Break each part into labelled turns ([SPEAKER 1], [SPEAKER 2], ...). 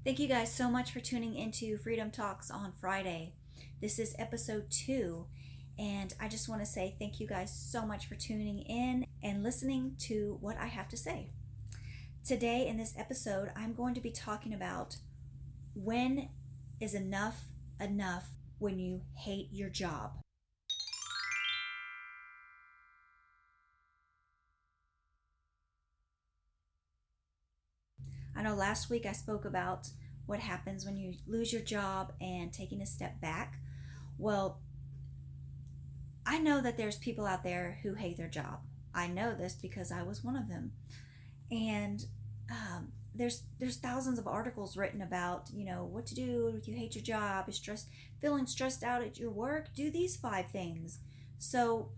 [SPEAKER 1] Thank you guys so much for tuning into Freedom Talks on Friday. This is episode 2, and I just want to say thank you guys so much for tuning in and listening to what I have to say. Today, in this episode, I'm going to be talking about when is enough enough when you hate your job. I know last week I spoke about what happens when you lose your job and taking a step back. Well, I know that there's people out there who hate their job. I know this because I was one of them. And there's thousands of articles written about what to do if you hate your job, is feeling stressed out at your work. Do these 5 things. So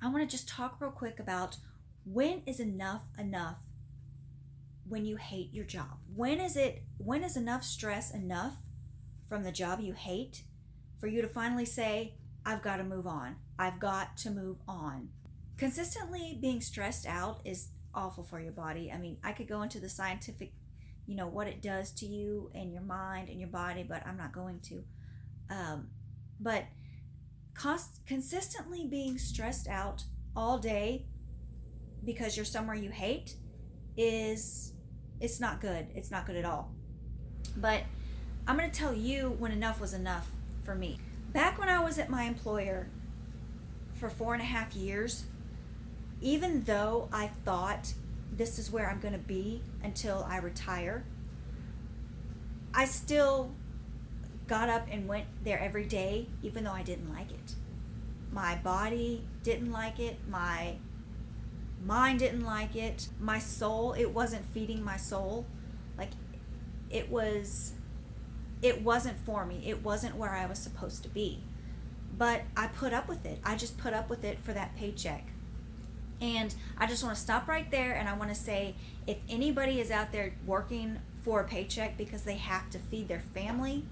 [SPEAKER 1] I want to just talk real quick about when is enough enough when you hate your job. When is enough stress enough from the job you hate for you to finally say, I've got to move on. I've got to move on. Consistently being stressed out is awful for your body. I mean, I could go into the scientific, what it does to you and your mind and your body, but I'm not going to. But consistently being stressed out all day because you're somewhere you hate it's not good. It's not good at all. But I'm going to tell you when enough was enough for me. Back when I was at my employer for 4.5 years, even though I thought this is where I'm going to be until I retire, I still got up and went there every day, even though I didn't like it. My body didn't like it. My mind didn't like it. My soul, it wasn't feeding my soul. Like it wasn't for me. It wasn't where I was supposed to be. But I put up with it. I just put up with it for that paycheck. And I just want to stop right there, and I want to say, if anybody is out there working for a paycheck because they have to feed their family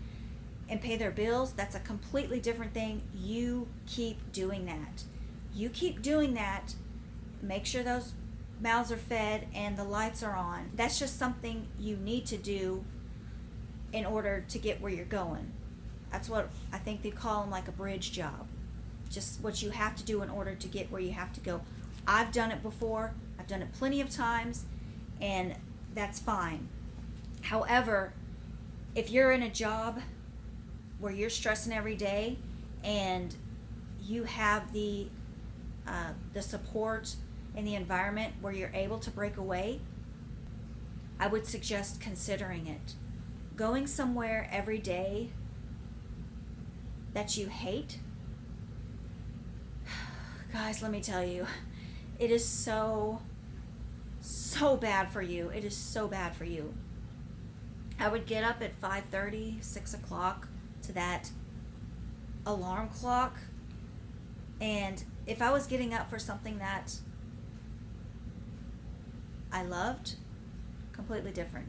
[SPEAKER 1] and pay their bills, that's a completely different thing. You keep doing that. You keep doing that. Make sure those mouths are fed and the lights are on. That's just something you need to do in order to get where you're going. That's what I think they call them, like a bridge job. Just what you have to do in order to get where you have to go. I've done it before. I've done it plenty of times, and that's fine. However, if you're in a job where you're stressing every day and you have the support in the environment where you're able to break away, I would suggest considering it. Going somewhere every day that you hate, guys, let me tell you, it is so bad for you. It is so bad for you. I would get up at 5:30, 6 o'clock to that alarm clock, and if I was getting up for something that I loved, completely different.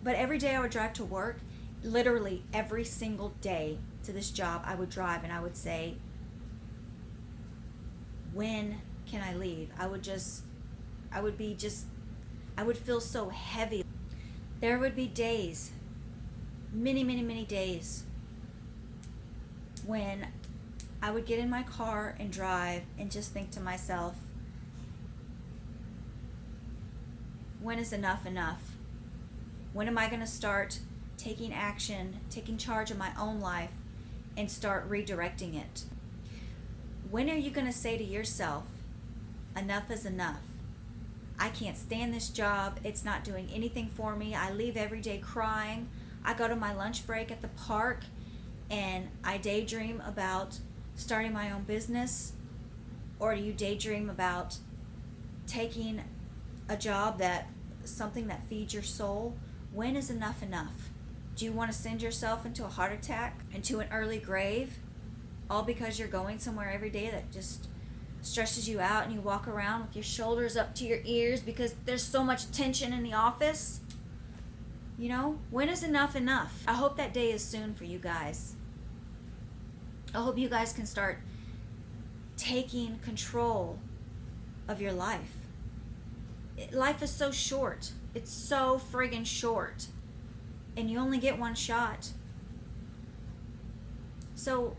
[SPEAKER 1] But every day I would drive to work, literally every single day to this job, I would drive and I would say, when can I leave? I would feel so heavy. There would be days, many days, when I would get in my car and drive and just think to myself, when is enough enough? When am I going to start taking action, taking charge of my own life, and start redirecting it? When are you going to say to yourself, enough is enough? I can't stand this job. It's not doing anything for me. I leave every day crying. I go to my lunch break at the park and I daydream about starting my own business. Or do you daydream about taking a job something that feeds your soul? When is enough enough? Do you want to send yourself into a heart attack, into an early grave, all because you're going somewhere every day that just stresses you out and you walk around with your shoulders up to your ears because there's so much tension in the office? When is enough enough? I hope that day is soon for you guys. I hope you guys can start taking control of your life. Life is so short. It's so friggin' short. And you only get one shot. So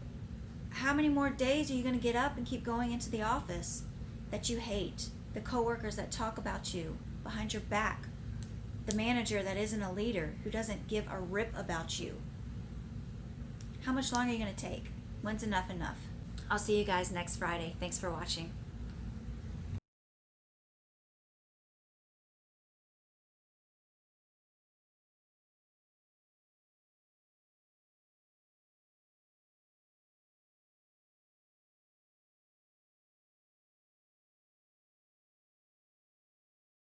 [SPEAKER 1] how many more days are you going to get up and keep going into the office that you hate? The coworkers that talk about you behind your back. The manager that isn't a leader, who doesn't give a rip about you. How much longer are you going to take? When's enough enough? I'll see you guys next Friday. Thanks for watching.